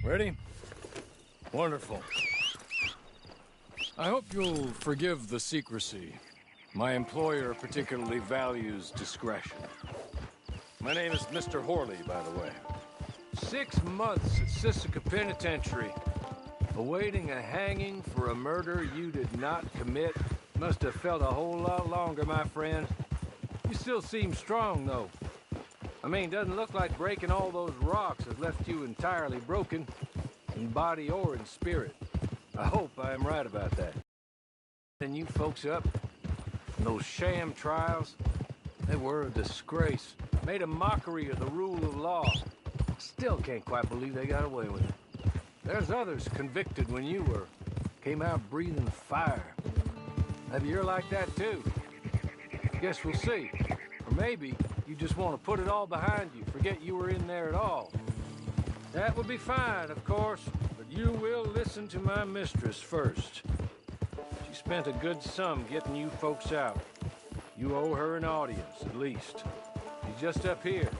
Ready? Wonderful. I hope you'll forgive the secrecy. My employer particularly values discretion. My name is Mr. Horley, by the way. 6 months at Sisika Penitentiary, awaiting a hanging for a murder you did not commit. Must have felt a whole lot longer, my friend. You still seem strong, though. I mean, doesn't look like breaking all those rocks has left you entirely broken, in body or in spirit. I hope I am right about that. And you folks up, and those sham trials, they were a disgrace. Made a mockery of the rule of law. Still can't quite believe they got away with it. There's others convicted when you were. Came out breathing fire. Maybe you're like that too. Guess we'll see. Or maybe you just want to put it all behind you, forget you were in there at all. That would be fine, of course, but you will listen to my mistress first. She spent a good sum getting you folks out. You owe her an audience, at least. She's just up here.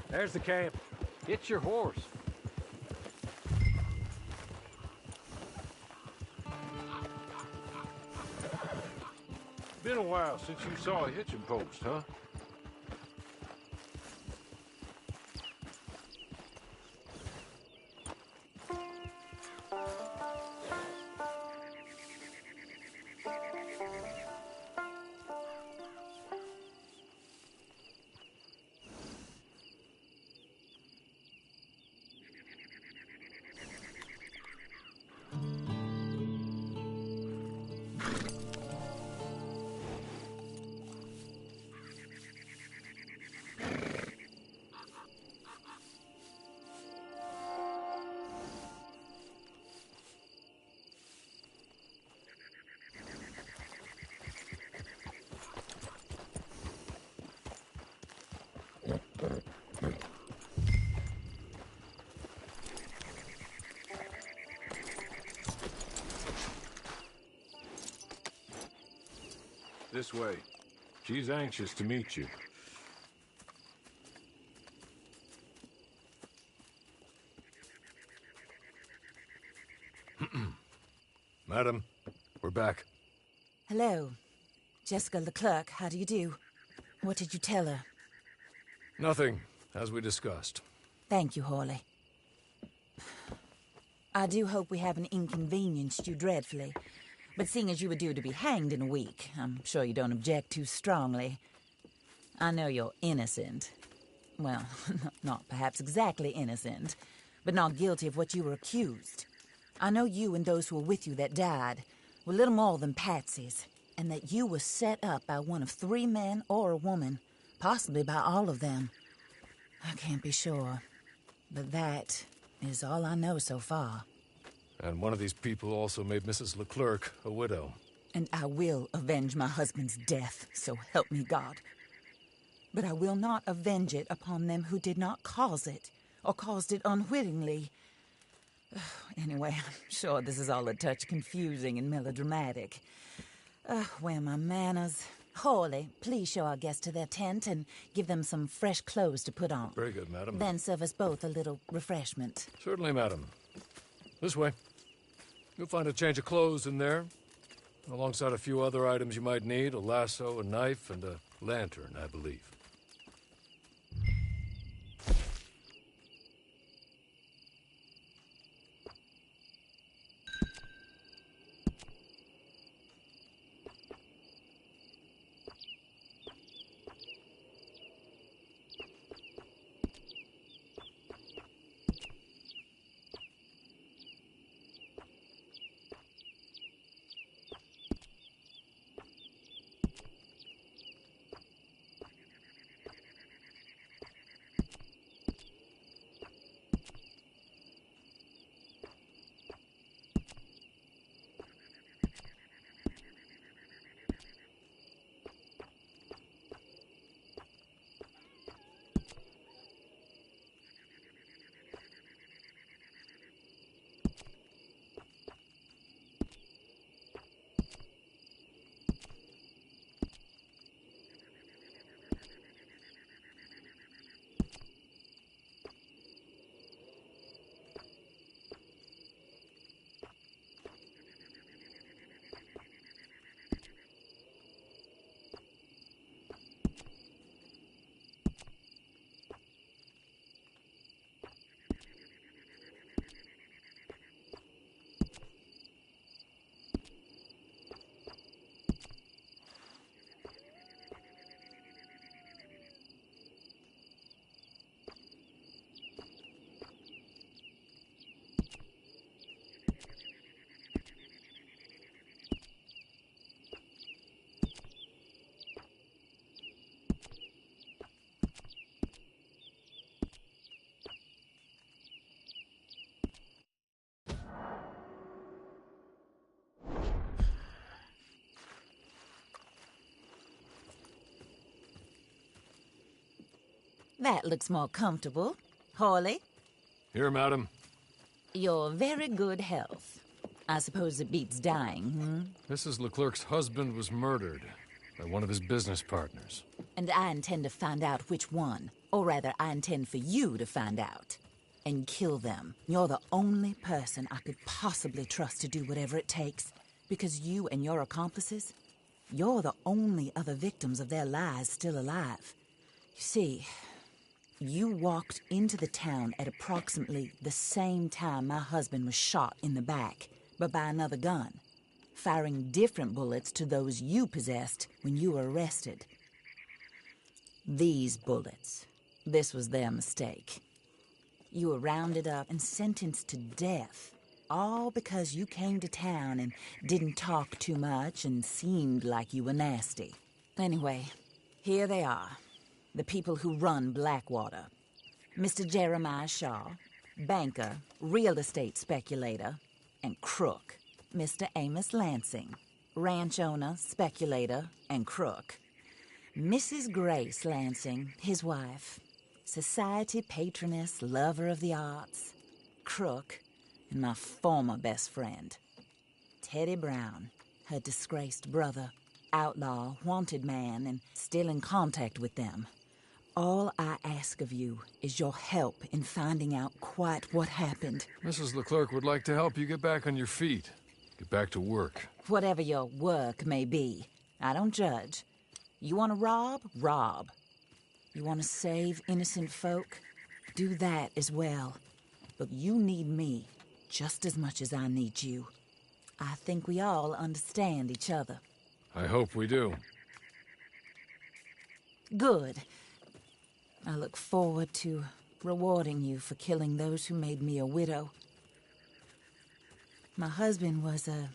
There's the camp. Get your horse. Been a while since you saw a hitching post, huh? This way. She's anxious to meet you. Madam, we're back. Hello. Jessica Leclerc, how do you do? What did you tell her? Nothing, as we discussed. Thank you, Horley. I do hope we haven't inconvenienced you dreadfully. But seeing as you were due to be hanged in a week, I'm sure you don't object too strongly. I know you're innocent. Well, not perhaps exactly innocent, but not guilty of what you were accused. I know you and those who were with you that died were little more than patsies, and that you were set up by one of 3 men or a woman, possibly by all of them. I can't be sure, but that is all I know so far. And one of these people also made Mrs. Leclerc a widow. And I will avenge my husband's death, so help me God. But I will not avenge it upon them who did not cause it, or caused it unwittingly. Anyway, I'm sure this is all a touch confusing and melodramatic. Where are my manners? Horley, please show our guests to their tent and give them some fresh clothes to put on. Very good, madam. Then serve us both a little refreshment. Certainly, madam. This way. You'll find a change of clothes in there, alongside a few other items you might need, a lasso, a knife, and a lantern, I believe. that looks more comfortable. Hawley, Here, madam. your very good health. I suppose it beats dying, Mrs. Leclerc's husband was murdered by one of his business partners. And I intend to find out which one. Or rather, I intend for you to find out. And kill them. You're the only person I could possibly trust to do whatever it takes. Because you and your accomplices, you're the only other victims of their lies still alive. You see, you walked into the town at approximately the same time my husband was shot in the back, but by another gun, firing different bullets to those you possessed when you were arrested. These bullets, this was their mistake. You were rounded up and sentenced to death, all because you came to town and didn't talk too much and seemed like you were nasty. Anyway, here they are, the people who run Blackwater. Mr. Jeremiah Shaw, banker, real estate speculator, and crook. Mr. Amos Lansing, ranch owner, speculator, and crook. Mrs. Grace Lansing, his wife, society patroness, lover of the arts, crook, and my former best friend. Teddy Brown, her disgraced brother, outlaw, wanted man, and still in contact with them. All I ask of you is your help in finding out quite what happened. Mrs. Leclerc would like to help you get back on your feet. Get back to work. Whatever your work may be, I don't judge. You want to rob? Rob. You want to save innocent folk? Do that as well. But you need me just as much as I need you. I think we all understand each other. I hope we do. Good. I look forward to rewarding you for killing those who made me a widow. My husband was a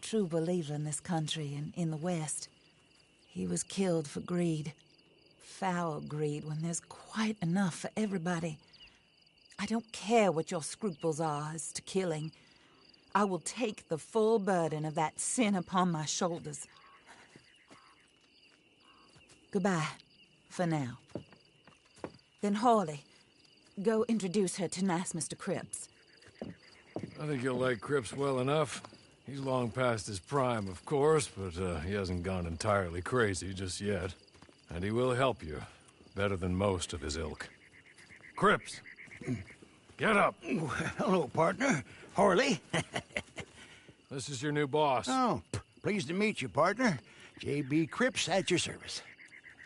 true believer in this country and in the West. He was killed for greed. Foul greed when there's quite enough for everybody. I don't care what your scruples are as to killing. I will take the full burden of that sin upon my shoulders. Goodbye, for now. Then Hawley, go introduce her to nice Mr. Cripps. I think you'll like Cripps well enough. He's long past his prime, of course, but he hasn't gone entirely crazy just yet. And he will help you, better than most of his ilk. Cripps! Get up! Hello, partner. Harley. This is your new boss. Oh, pleased to meet you, partner. J.B. Cripps at your service.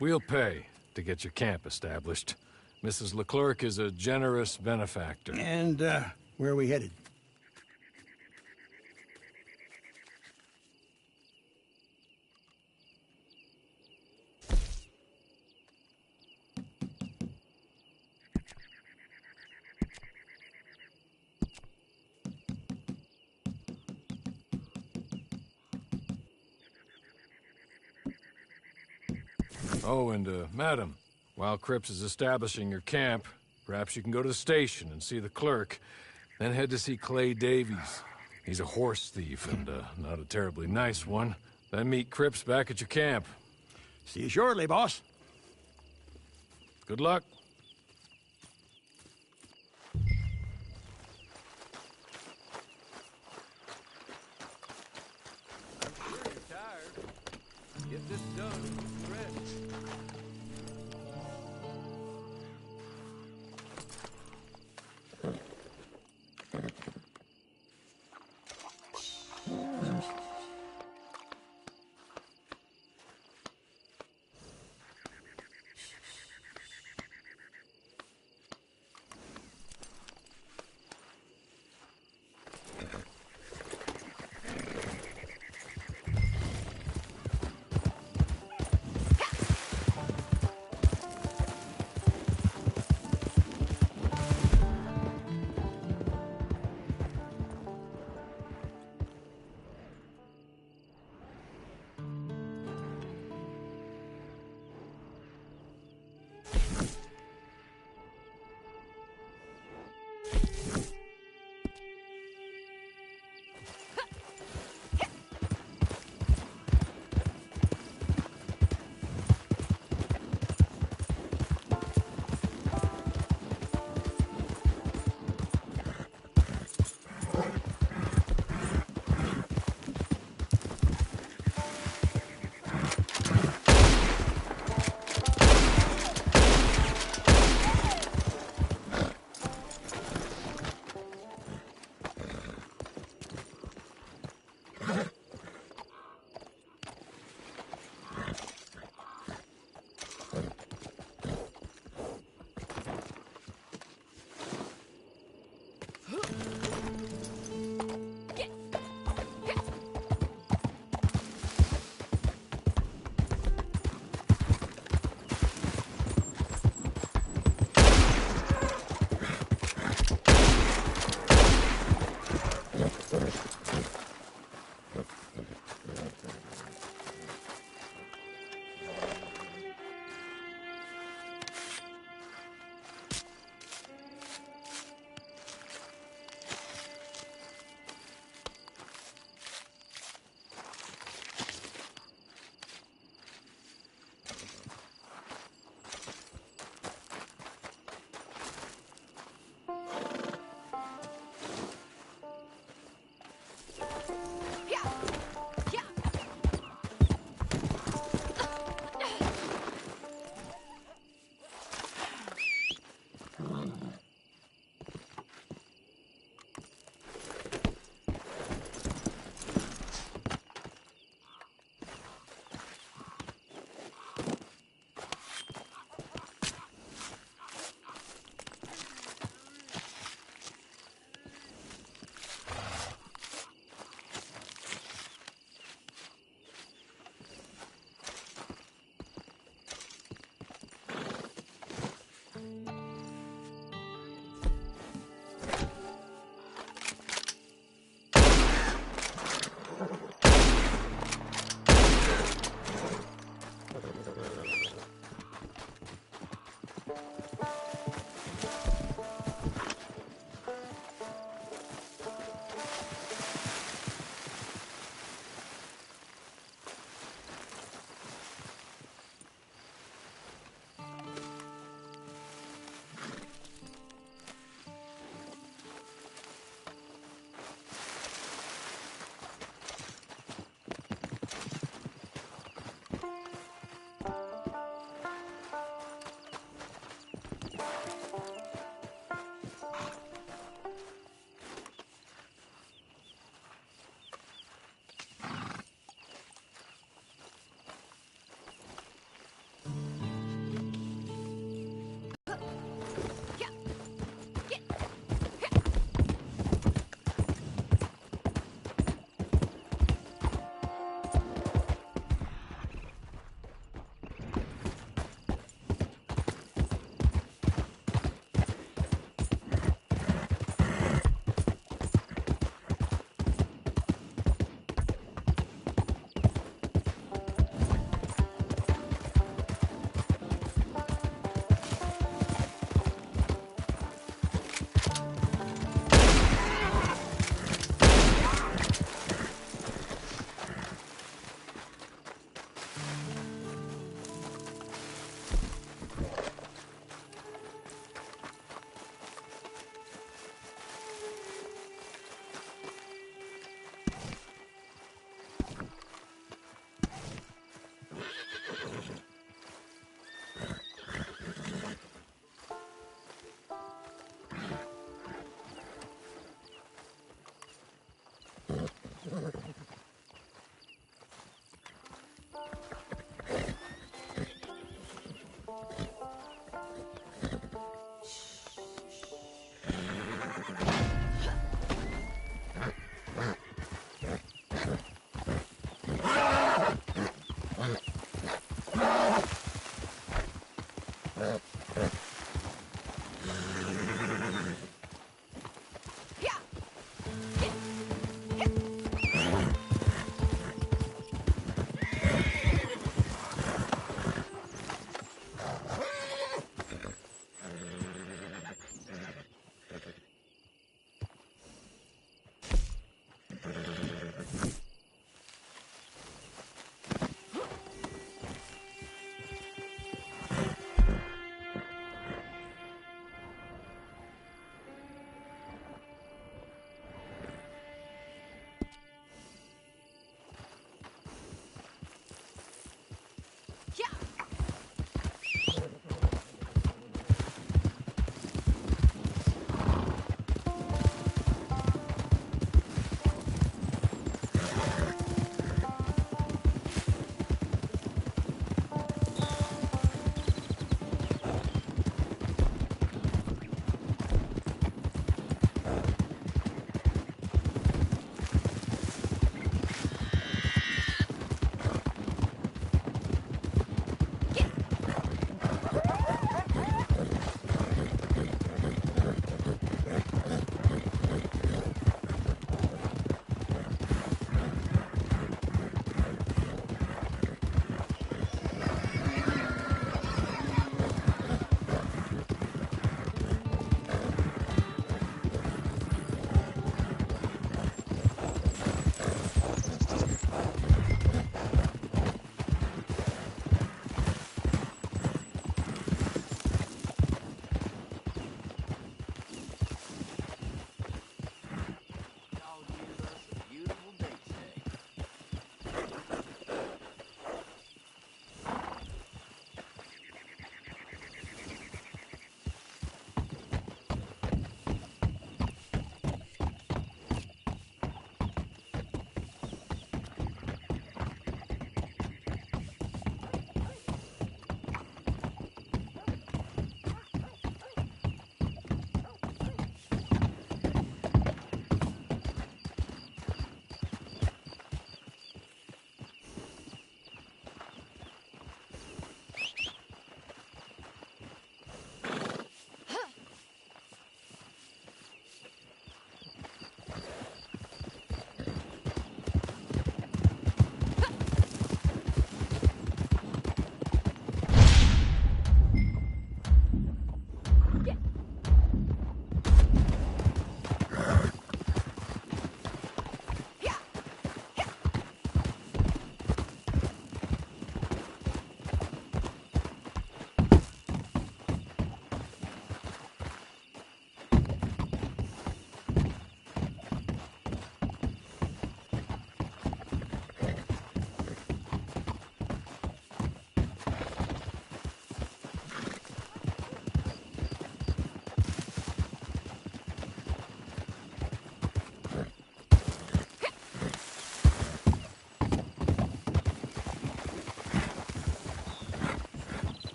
We'll pay to get your camp established. Mrs. Leclerc is a generous benefactor. And, where are we headed? Oh, and, madam, while Cripps is establishing your camp, perhaps you can go to the station and see the clerk, then head to see Clay Davies. He's a horse thief, and, not a terribly nice one. Then meet Cripps back at your camp. See you shortly, boss. Good luck. I'm sure you're tired. Get this done and ready.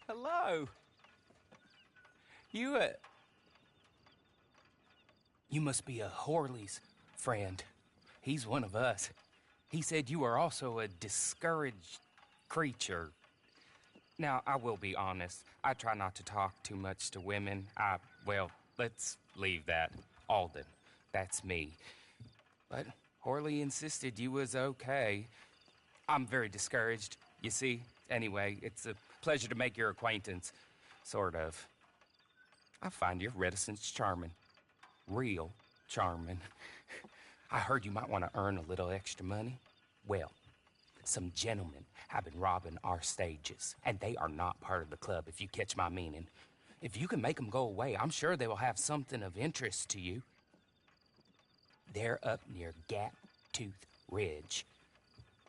Hello. You must be a Horley's friend. He's one of us. He said you are also a discouraged creature. Now, I will be honest. I try not to talk too much to women. Well, let's leave that. Alden, that's me. But Horley insisted you was okay. I'm very discouraged, you see. Anyway, it's a pleasure to make your acquaintance. Sort of. I find your reticence charming. Real charming. I heard you might want to earn a little extra money. Well, some gentlemen have been robbing our stages, and they are not part of the club, if you catch my meaning. If you can make them go away, I'm sure they will have something of interest to you. They're up near Gap Tooth Ridge.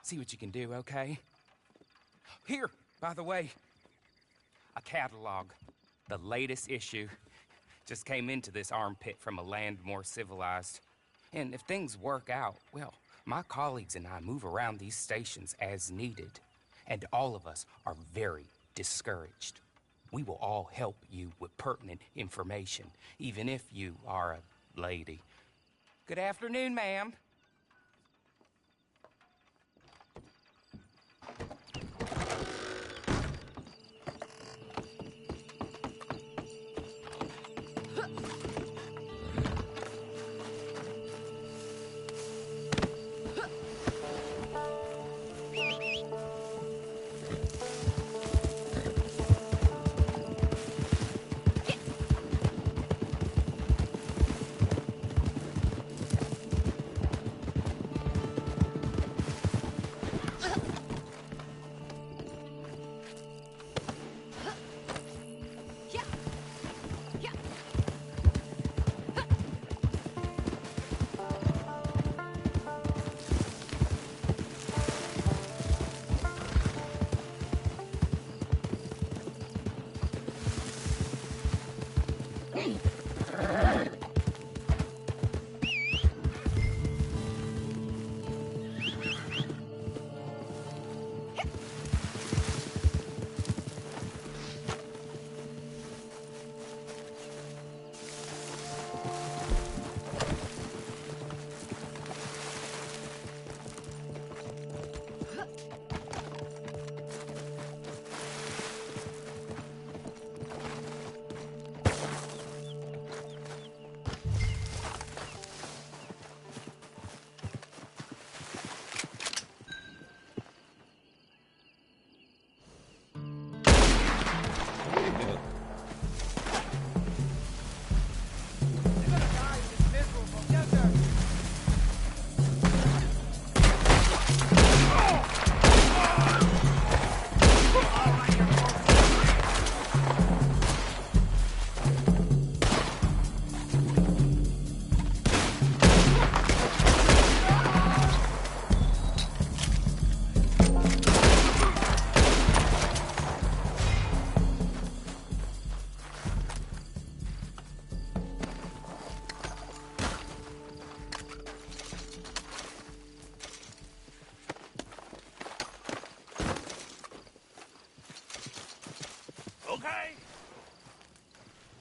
See what you can do, okay? Here, by the way, a catalog. The latest issue. Just came into this armpit from a land more civilized. And if things work out, well, my colleagues and I move around these stations as needed. And all of us are very discouraged. We will all help you with pertinent information, even if you are a lady. Good afternoon, ma'am.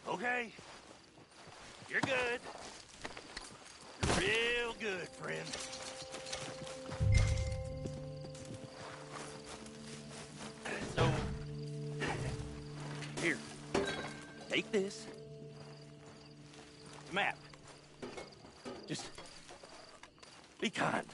Okay. You're good. You're real good, friend. So, here. Take this. Map. Just be kind.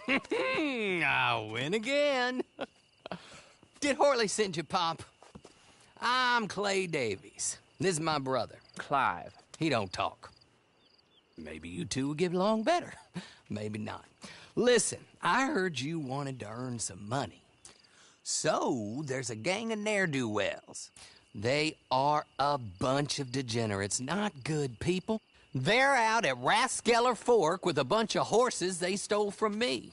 I win again. Did Horley send you, Pop? I'm Clay Davies. This is my brother. Clive. He don't talk. Maybe you two will get along better. Maybe not. Listen, I heard you wanted to earn some money. So, there's a gang of ne'er-do-wells. They are a bunch of degenerates, not good people. They're out at Raskeller Fork with a bunch of horses they stole from me.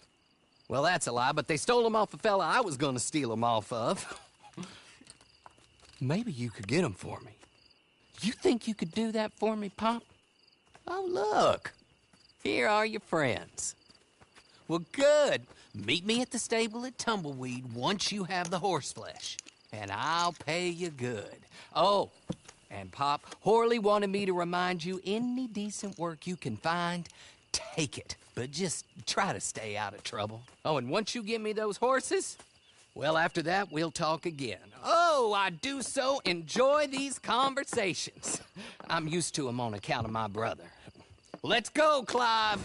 Well, that's a lie, but they stole them off a fella I was gonna steal them off of. Maybe you could get them for me. You think you could do that for me, Pop? Oh, look. Here are your friends. Well, good. Meet me at the stable at Tumbleweed once you have the horse flesh, and I'll pay you good. Oh, and Pop, Horley wanted me to remind you, any decent work you can find, take it. But just try to stay out of trouble. Oh, and once you give me those horses, well, after that, we'll talk again. Oh, I do so enjoy these conversations. I'm used to them on account of my brother. Let's go, Clive.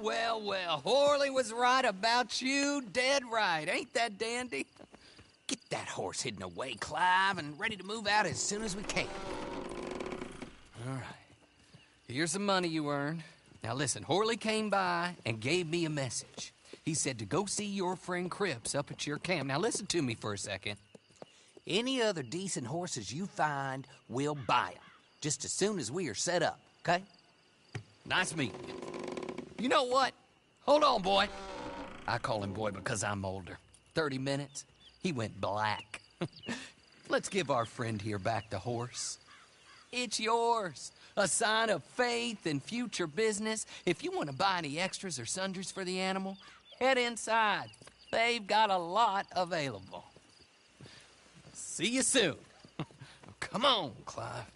well, well. Horley was right about you, dead right. Ain't that dandy? Get that horse hidden away, Clive, and ready to move out as soon as we can. All right. Here's the money you earned. Now listen, Horley came by and gave me a message. He said to go see your friend Cripps up at your camp. Now listen to me for a second. Any other decent horses you find, we'll buy them. Just as soon as we are set up, okay? Nice meeting you. You know what? Hold on, boy. I call him boy because I'm older. 30 minutes, he went black. Let's give our friend here back the horse. It's yours. A sign of faith and future business. If you want to buy any extras or sundries for the animal, head inside. They've got a lot available. See you soon. Come on, Clive.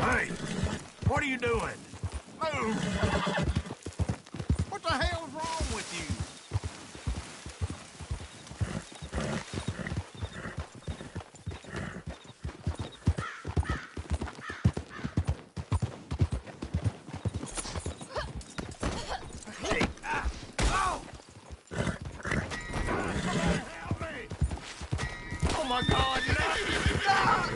Hey, what are you doing? Move! What the hell's wrong with you? Hey, oh! Help me! Oh my God, no! Ah!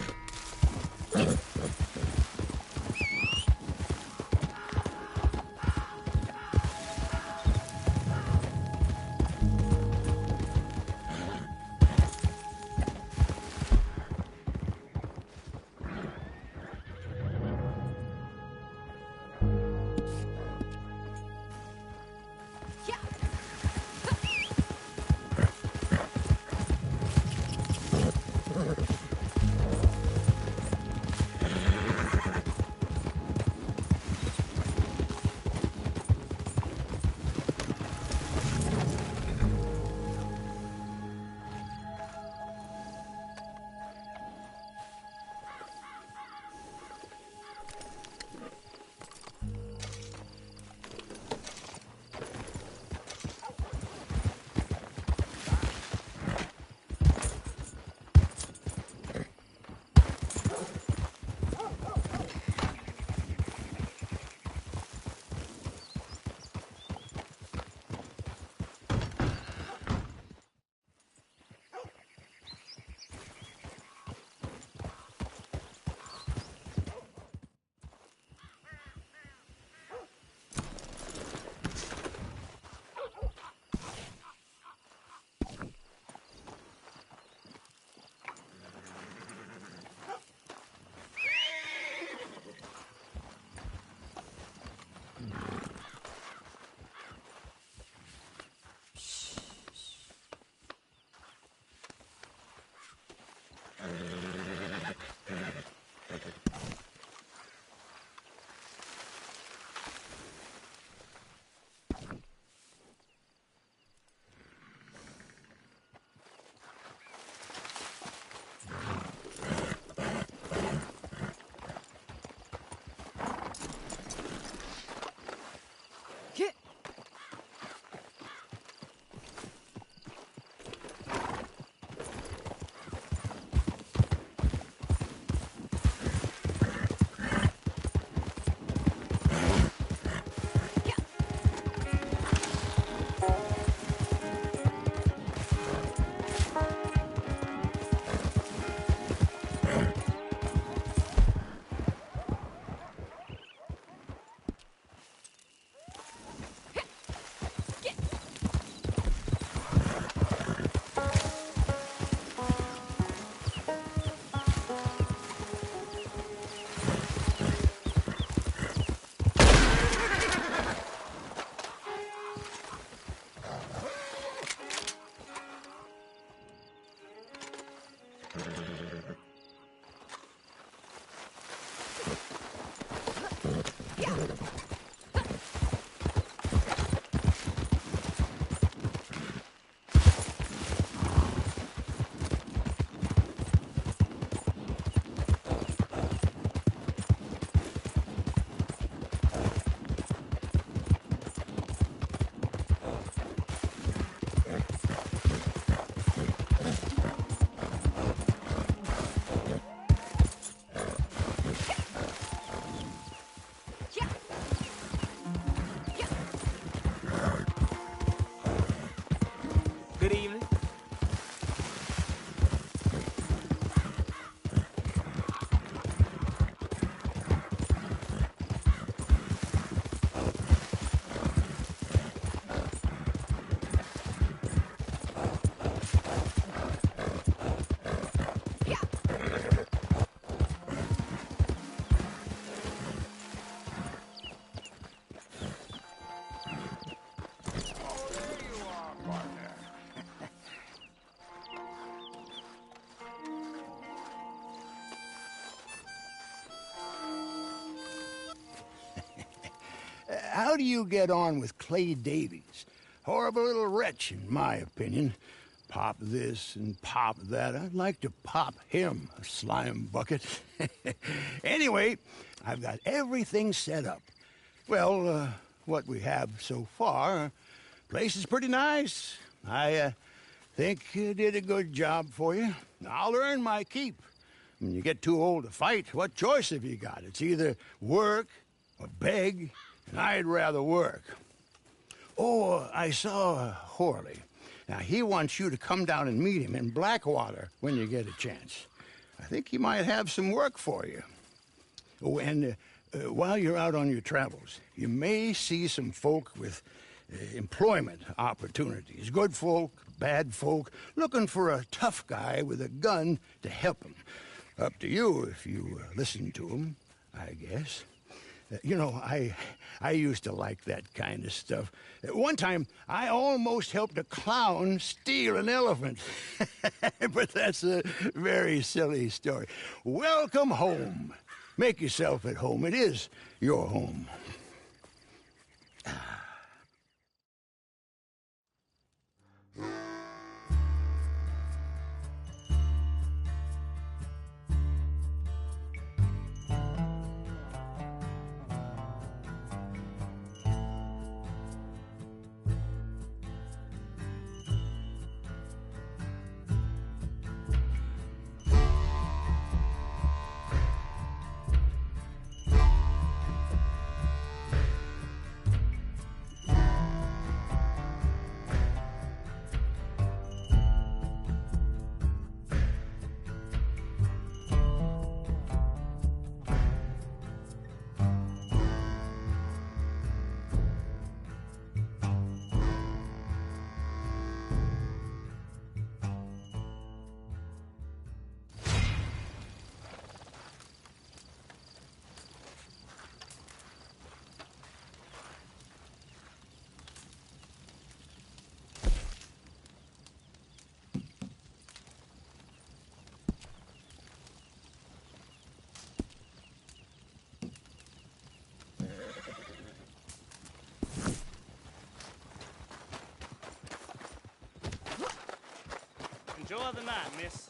how do you get on with Clay Davies? Horrible little wretch, in my opinion. Pop this and pop that. I'd like to pop him, a slime bucket. Anyway, I've got everything set up. Well, what we have so far, place is pretty nice. I think you did a good job for you. I'll earn my keep. When you get too old to fight, what choice have you got? It's either work or beg, and I'd rather work. Oh, I saw Horley. Now, he wants you to come down and meet him in Blackwater when you get a chance. I think he might have some work for you. Oh, and while you're out on your travels, you may see some folk with employment opportunities. Good folk, bad folk, looking for a tough guy with a gun to help them. Up to you if you listen to them, I guess. You know, I used to like that kind of stuff. One time, I almost helped a clown steal an elephant. But that's a very silly story. Welcome home. Make yourself at home. It is your home. Enjoy the night, miss.